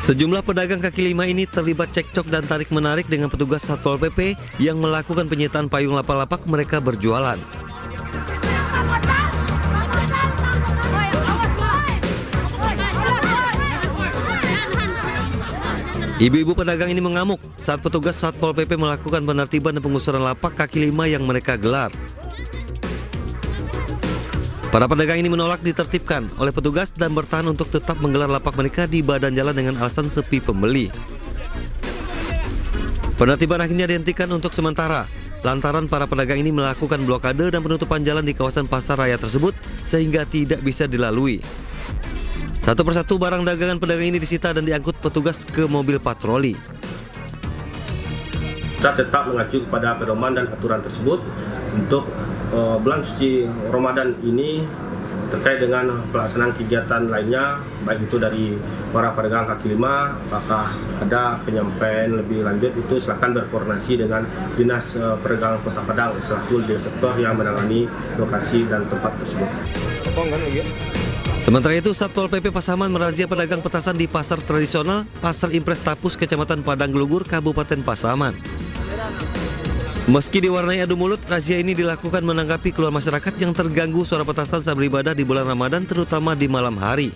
Sejumlah pedagang kaki lima ini terlibat cekcok dan tarik-menarik dengan petugas Satpol PP yang melakukan penyitaan payung lapak-lapak mereka berjualan. Ibu-ibu pedagang ini mengamuk saat petugas Satpol PP melakukan penertiban dan penggusuran lapak kaki lima yang mereka gelar. Para pedagang ini menolak ditertibkan oleh petugas dan bertahan untuk tetap menggelar lapak mereka di badan jalan dengan alasan sepi pembeli. Penertiban akhirnya dihentikan untuk sementara, lantaran para pedagang ini melakukan blokade dan penutupan jalan di kawasan pasar raya tersebut sehingga tidak bisa dilalui. Satu persatu barang dagangan pedagang ini disita dan diangkut petugas ke mobil patroli. Kita tetap mengacu kepada pedoman dan aturan tersebut untuk bulan suci Ramadan ini terkait dengan pelaksanaan kegiatan lainnya, baik itu dari para pedagang kaki lima, apakah ada penyampaian lebih lanjut itu silakan berkoordinasi dengan Dinas Perdagangan Kota Padang selaku direktur yang menangani lokasi dan tempat tersebut. Sementara itu, Satpol PP Pasaman merazia pedagang petasan di pasar tradisional Pasar Impres Tapus, Kecamatan Padang Gelugur, Kabupaten Pasaman. Meski diwarnai adu mulut, razia ini dilakukan menanggapi keluhan masyarakat yang terganggu suara petasan saat beribadah di bulan Ramadan, terutama di malam hari.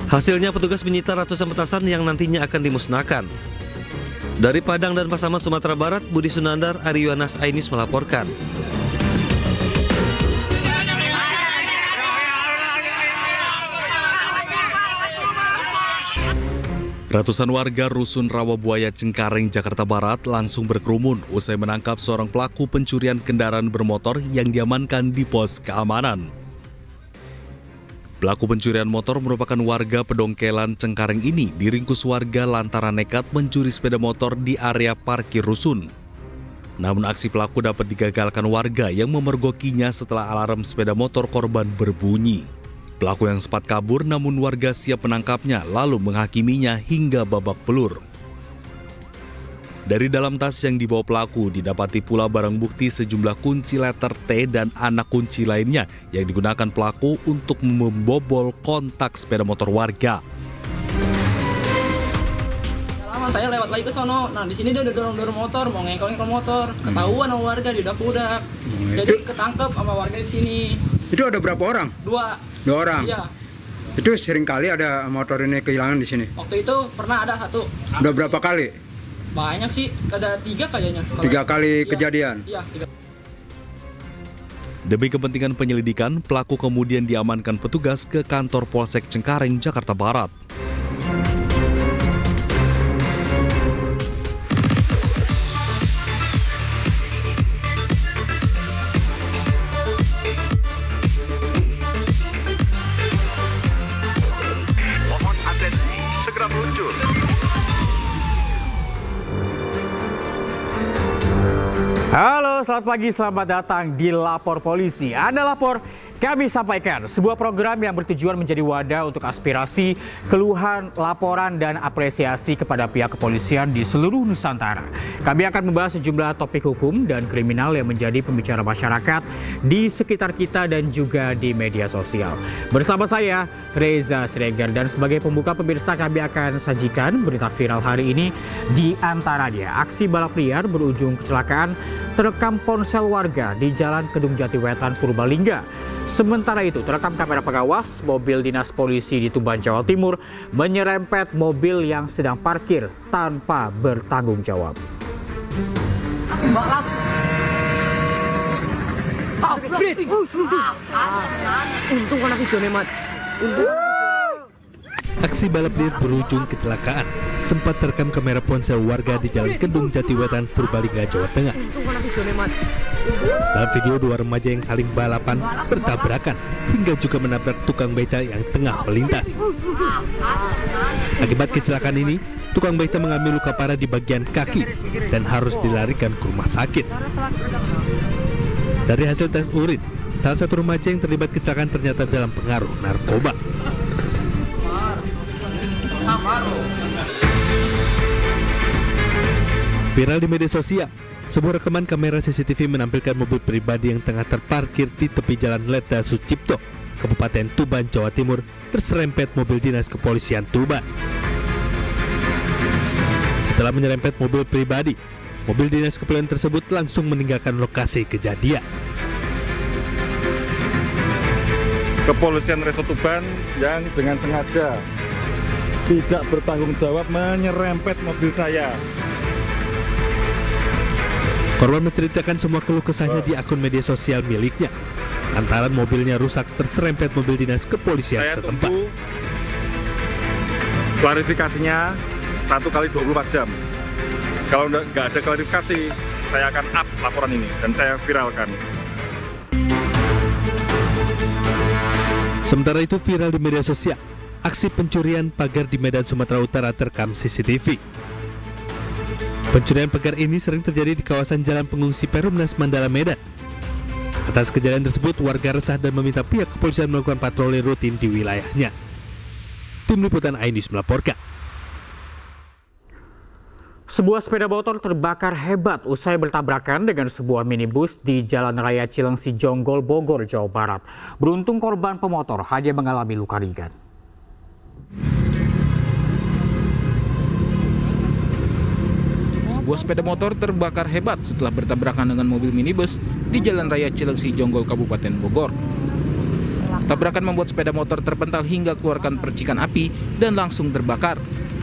Hasilnya petugas menyita ratusan petasan yang nantinya akan dimusnahkan. Dari Padang dan Pasaman, Sumatera Barat, Budi Sunandar, Ariyonas Ainis melaporkan. Ratusan warga Rusun Rawabuaya Cengkareng, Jakarta Barat langsung berkerumun usai menangkap seorang pelaku pencurian kendaraan bermotor yang diamankan di pos keamanan. Pelaku pencurian motor merupakan warga Pedongkelan Cengkareng ini diringkus warga lantaran nekat mencuri sepeda motor di area parkir rusun. Namun aksi pelaku dapat digagalkan warga yang memergokinya setelah alarm sepeda motor korban berbunyi. Pelaku yang sempat kabur namun warga siap menangkapnya lalu menghakiminya hingga babak belur. Dari dalam tas yang dibawa pelaku didapati pula barang bukti sejumlah kunci letter T dan anak kunci lainnya yang digunakan pelaku untuk membobol kontak sepeda motor warga. Lama saya lewat lagi ke sono, nah di sini dia udah dorong motor, mau ngengkel motor, ketahuan sama warga di udak-udak, jadi ketangkep sama warga di sini. Itu ada berapa orang? Dua orang? Iya. Itu sering kali ada motor ini kehilangan di sini? Waktu itu pernah ada satu. Udah berapa kali? Banyak sih, ada 3 kayaknya. 3 kali kejadian? Iya, 3. Demi kepentingan penyelidikan, pelaku kemudian diamankan petugas ke kantor Polsek Cengkareng, Jakarta Barat. Halo, selamat pagi, selamat datang di Lapor Polisi. Anda lapor, kami sampaikan sebuah program yang bertujuan menjadi wadah untuk aspirasi, keluhan, laporan, dan apresiasi kepada pihak kepolisian di seluruh Nusantara. Kami akan membahas sejumlah topik hukum dan kriminal yang menjadi pembicara masyarakat di sekitar kita dan juga di media sosial. Bersama saya, Reza Siregar, dan sebagai pembuka pemirsa kami akan sajikan berita viral hari ini, di antaranya aksi balap liar berujung kecelakaan terekam ponsel warga di Jalan Kedung Jatiwetan, Purbalingga. Sementara itu, terekam kamera pengawas mobil dinas polisi di Tuban, Jawa Timur menyerempet mobil yang sedang parkir tanpa bertanggung jawab. Aksi balap liar berujung kecelakaan sempat terekam kamera ponsel warga di Jalan Kedung Jatiwetan, Purbalingga, Jawa Tengah. Dalam video, dua remaja yang saling balapan bertabrakan hingga juga menabrak tukang beca yang tengah melintas. Akibat kecelakaan ini, tukang beca mengalami luka parah di bagian kaki dan harus dilarikan ke rumah sakit. Dari hasil tes urin, salah satu remaja yang terlibat kecelakaan ternyata dalam pengaruh narkoba. Viral di media sosial, sebuah rekaman kamera CCTV menampilkan mobil pribadi yang tengah terparkir di tepi jalan Leta Sucipto, Kabupaten Tuban, Jawa Timur, terserempet mobil dinas kepolisian Tuban. setelah menyerempet mobil pribadi. Mobil dinas kepolisian tersebut langsung meninggalkan lokasi kejadian. Kepolisian Resort Tuban yang dengan sengaja tidak bertanggung jawab menyerempet mobil saya. Korban menceritakan semua keluh kesahnya di akun media sosial miliknya. Lantaran mobilnya rusak terserempet mobil dinas kepolisian setempat. Tunggu klarifikasinya 1 kali 24 jam. Kalau nggak ada klarifikasi, saya akan up laporan ini dan saya viralkan. Sementara itu viral di media sosial, aksi pencurian pagar di Medan, Sumatera Utara terekam CCTV. Pencurian pagar ini sering terjadi di kawasan Jalan Pengungsi Perumnas Mandala, Medan. Atas kejadian tersebut, warga resah dan meminta pihak kepolisian melakukan patroli rutin di wilayahnya. Tim Liputan iNews melaporkan. Sebuah sepeda motor terbakar hebat usai bertabrakan dengan sebuah minibus di Jalan Raya Cilengsi Jonggol, Bogor, Jawa Barat. Beruntung korban pemotor hanya mengalami luka ringan. Sebuah sepeda motor terbakar hebat setelah bertabrakan dengan mobil minibus di Jalan Raya Cilengsi Jonggol, Kabupaten Bogor. Tabrakan membuat sepeda motor terpental hingga keluarkan percikan api dan langsung terbakar.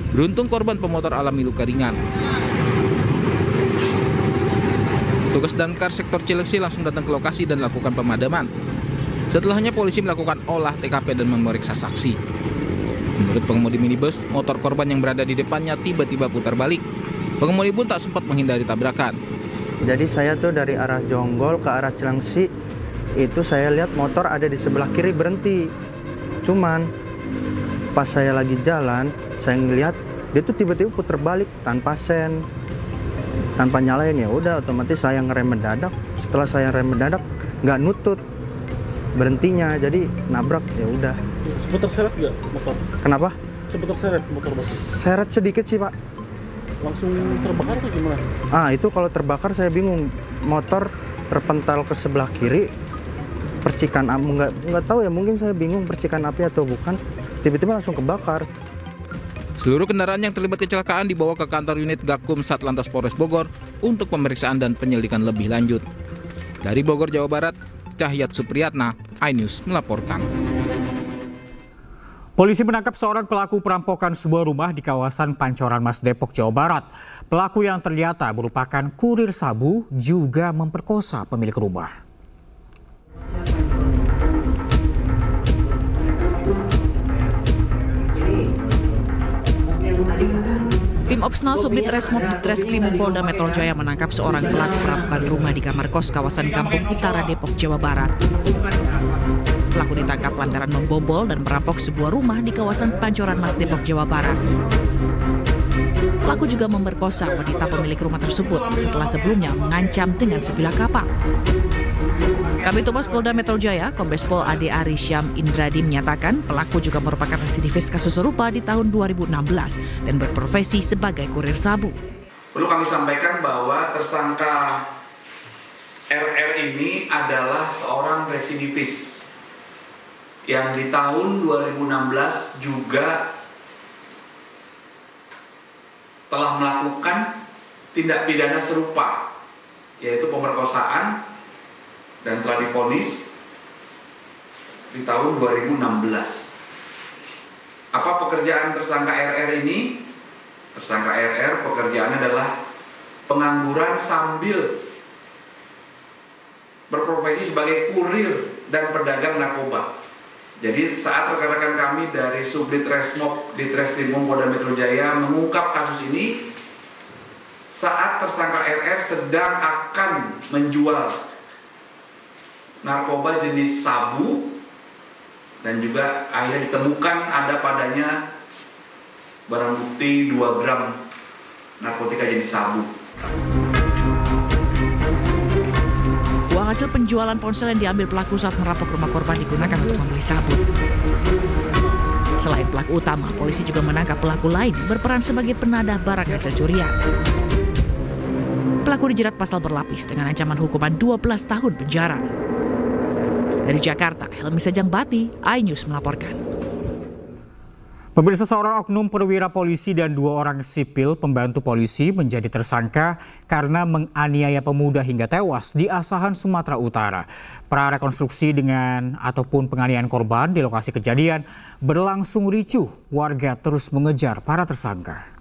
Beruntung korban pemotor alami luka ringan. Petugas Damkar sektor Cilengsi langsung datang ke lokasi dan lakukan pemadaman. Setelahnya polisi melakukan olah TKP dan memeriksa saksi. Menurut pengemudi minibus, motor korban yang berada di depannya tiba-tiba putar balik. Pengemudi pun tak sempat menghindari tabrakan. Jadi saya tuh dari arah Jonggol ke arah Cilengsi, itu saya lihat motor ada di sebelah kiri berhenti. Cuman pas saya lagi jalan, saya ngelihat dia tuh tiba-tiba putar balik tanpa sen, tanpa nyalain. Ya udah, otomatis saya ngerem mendadak. Setelah saya rem mendadak, nggak nutut berhentinya, jadi nabrak. Ya udah. Sempat terseret nggak motor? Kenapa? Sempat terseret motor? Seret sedikit sih, Pak. Langsung terbakar atau gimana? Itu kalau terbakar saya bingung. Motor terpental ke sebelah kiri, percikan api, nggak tahu ya, mungkin saya bingung percikan api atau bukan. Tiba-tiba langsung kebakar. Seluruh kendaraan yang terlibat kecelakaan dibawa ke kantor unit Gakum Satlantas Polres Bogor untuk pemeriksaan dan penyelidikan lebih lanjut. Dari Bogor, Jawa Barat, Cahyat Supriyatna, iNews melaporkan. Polisi menangkap seorang pelaku perampokan sebuah rumah di kawasan Pancoran Mas, Depok, Jawa Barat. Pelaku yang ternyata merupakan kurir sabu juga memperkosa pemilik rumah. Tim Opsnal Subdit Resmob Ditreskrim Polda Metro Jaya menangkap seorang pelaku perampokan rumah di kamar kos kawasan Kampung Utara, Depok, Jawa Barat. Pelaku ditangkap lantaran membobol dan merampok sebuah rumah di kawasan Pancoran Mas, Depok, Jawa Barat. Pelaku juga memperkosa wanita pemilik rumah tersebut setelah sebelumnya mengancam dengan sebilah kapal. Kabid Humas Polda Metro Jaya, Kombes Pol Ade Arisyam Indradi menyatakan pelaku juga merupakan residivis kasus serupa di tahun 2016 dan berprofesi sebagai kurir sabu. Perlu kami sampaikan bahwa tersangka RR ini adalah seorang residivis yang di tahun 2016 juga telah melakukan tindak pidana serupa, yaitu pemerkosaan, dan telah divonis di tahun 2016. Apa pekerjaan tersangka RR ini? Tersangka RR pekerjaannya adalah pengangguran sambil berprofesi sebagai kurir dan pedagang narkoba. Jadi saat rekan-rekan kami dari Subdit Resmob Ditreskrim Polda Metro Jaya mengungkap kasus ini, saat tersangka RR sedang akan menjual narkoba jenis sabu dan juga akhirnya ditemukan ada padanya barang bukti 2 gram narkotika jenis sabu. Uang hasil penjualan ponsel yang diambil pelaku saat merampok rumah korban digunakan untuk membeli sabu. Selain pelaku utama, polisi juga menangkap pelaku lain berperan sebagai penadah barang hasil curian. Pelaku dijerat pasal berlapis dengan ancaman hukuman 12 tahun penjara. Dari Jakarta, Helmi Sejang Bati, iNews melaporkan. Pemirsa, seorang oknum perwira polisi dan 2 orang sipil pembantu polisi menjadi tersangka karena menganiaya pemuda hingga tewas di Asahan, Sumatera Utara. Prarekonstruksi dengan ataupun penganiayaan korban di lokasi kejadian berlangsung ricuh. Warga terus mengejar para tersangka.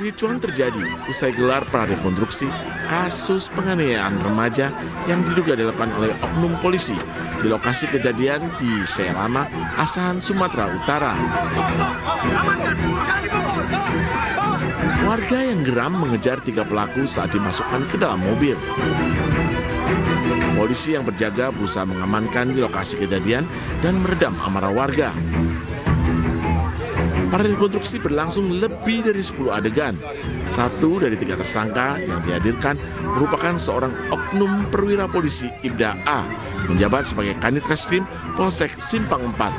Kericuan terjadi usai gelar prarekonstruksi kasus penganiayaan remaja yang diduga dilakukan oleh oknum polisi di lokasi kejadian di Selama, Asahan, Sumatera Utara. Warga yang geram mengejar 3 pelaku saat dimasukkan ke dalam mobil. Polisi yang berjaga berusaha mengamankan di lokasi kejadian dan meredam amarah warga. Prarekonstruksi berlangsung lebih dari 10 adegan. 1 dari 3 tersangka yang dihadirkan merupakan seorang oknum perwira polisi Ibda A, menjabat sebagai Kanit Reskrim Polsek Simpang 4.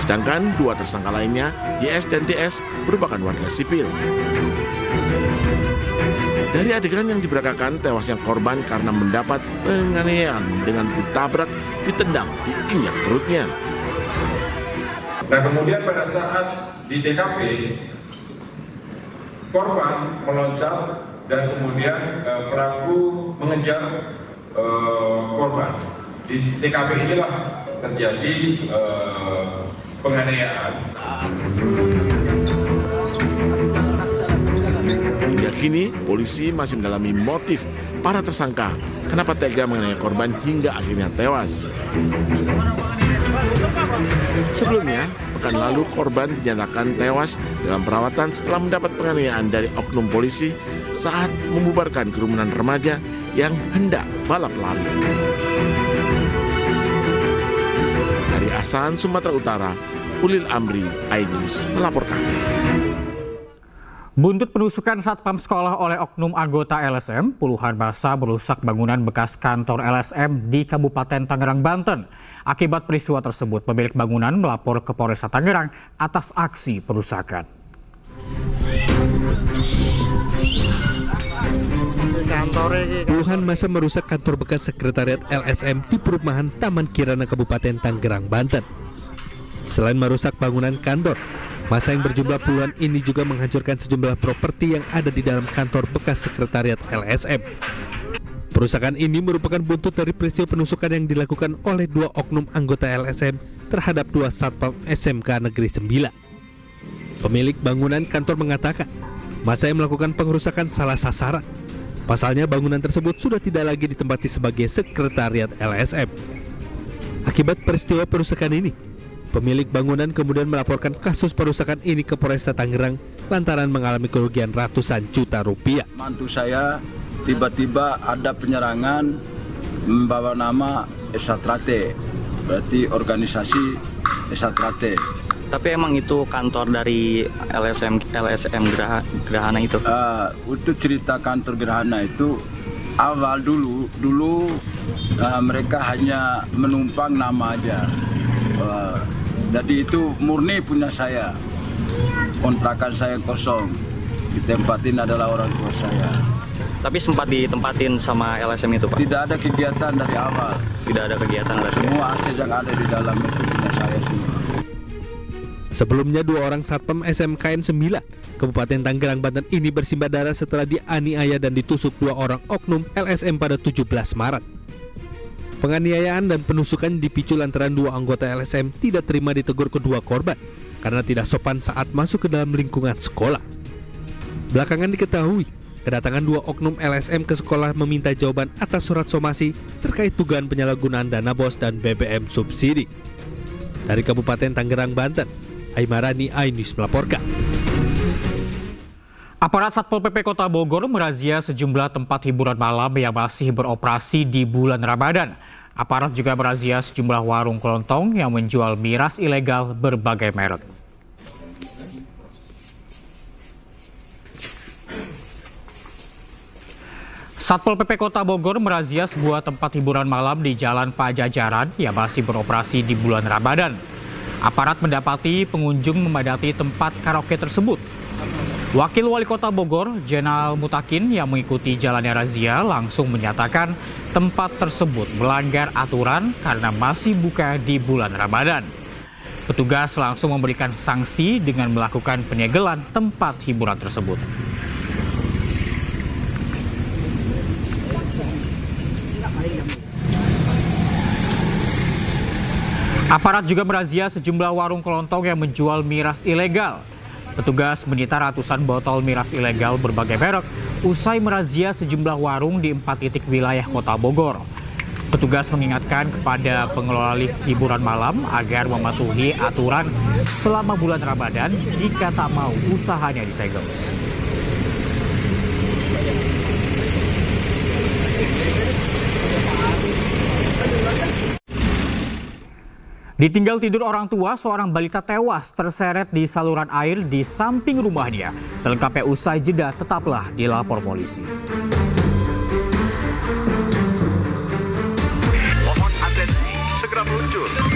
Sedangkan 2 tersangka lainnya, YS dan DS, merupakan warga sipil. Dari adegan yang diberakakan tewasnya korban karena mendapat penganiayaan dengan ditabrak, ditendang, diinjak perutnya. Nah, kemudian pada saat di TKP, korban meloncat dan kemudian pelaku mengejar korban. Di TKP inilah terjadi penganiayaan. Hingga kini, polisi masih mendalami motif para tersangka kenapa tega menganiaya korban hingga akhirnya tewas. Sebelumnya, pekan lalu korban dinyatakan tewas dalam perawatan setelah mendapat penganiayaan dari oknum polisi saat membubarkan kerumunan remaja yang hendak balap lari. Dari Asahan, Sumatera Utara, Ulil Amri, iNews melaporkan. Buntut penusukan satpam sekolah oleh oknum anggota LSM, puluhan massa merusak bangunan bekas kantor LSM di Kabupaten Tangerang, Banten. Akibat peristiwa tersebut, pemilik bangunan melapor ke Polresta Tangerang atas aksi perusakan. Puluhan massa merusak kantor bekas sekretariat LSM di perumahan Taman Kirana, Kabupaten Tangerang, Banten. Selain merusak bangunan kantor, massa yang berjumlah puluhan ini juga menghancurkan sejumlah properti yang ada di dalam kantor bekas sekretariat LSM. Perusakan ini merupakan buntut dari peristiwa penusukan yang dilakukan oleh 2 oknum anggota LSM terhadap 2 satpam SMK Negeri 9. Pemilik bangunan kantor mengatakan, massa yang melakukan pengerusakan salah sasaran. Pasalnya bangunan tersebut sudah tidak lagi ditempati sebagai sekretariat LSM. Akibat peristiwa perusakan ini, pemilik bangunan kemudian melaporkan kasus perusakan ini ke Polresta Tangerang lantaran mengalami kerugian ratusan juta rupiah. Mantu saya tiba-tiba ada penyerangan membawa nama Esatrate, berarti organisasi Esatrate. Tapi emang itu kantor dari LSM Gerhana itu? Untuk cerita kantor Gerhana itu awal dulu mereka hanya menumpang nama aja. Jadi itu murni punya saya. Kontrakan saya kosong. Ditempatin adalah orang tua saya. Tapi sempat ditempatin sama LSM itu, Pak? Tidak ada kegiatan dari awal. Tidak ada kegiatan LSM? Semua aset yang ada di dalam itu punya saya semua. Sebelumnya 2 orang satpam SMKN 9 Kabupaten Tangerang, Banten ini bersimbah darah setelah dianiaya dan ditusuk 2 orang oknum LSM pada 17 Maret. Penganiayaan dan penusukan dipicu lantaran 2 anggota LSM tidak terima ditegur kedua korban karena tidak sopan saat masuk ke dalam lingkungan sekolah. Belakangan diketahui, kedatangan 2 oknum LSM ke sekolah meminta jawaban atas surat somasi terkait dugaan penyalahgunaan dana BOS dan BBM subsidi. Dari Kabupaten Tangerang, Banten, Aimarani, iNews melaporkan. Aparat Satpol PP Kota Bogor merazia sejumlah tempat hiburan malam yang masih beroperasi di bulan Ramadan. Aparat juga merazia sejumlah warung kelontong yang menjual miras ilegal berbagai merek. Satpol PP Kota Bogor merazia sebuah tempat hiburan malam di Jalan Pajajaran yang masih beroperasi di bulan Ramadan. Aparat mendapati pengunjung memadati tempat karaoke tersebut. Wakil Wali Kota Bogor, Jenal Mutakin, yang mengikuti jalannya razia langsung menyatakan tempat tersebut melanggar aturan karena masih buka di bulan Ramadan. Petugas langsung memberikan sanksi dengan melakukan penyegelan tempat hiburan tersebut. Aparat juga merazia sejumlah warung kelontong yang menjual miras ilegal. Petugas menyita ratusan botol miras ilegal berbagai merek usai merazia sejumlah warung di 4 titik wilayah Kota Bogor. Petugas mengingatkan kepada pengelola lift hiburan malam agar mematuhi aturan selama bulan Ramadan jika tak mau usahanya disegel. Ditinggal tidur orang tua, seorang balita tewas terseret di saluran air di samping rumahnya. Selengkapnya usai jeda, tetaplah dilapor polisi. Mohon atensi, segera meluncur.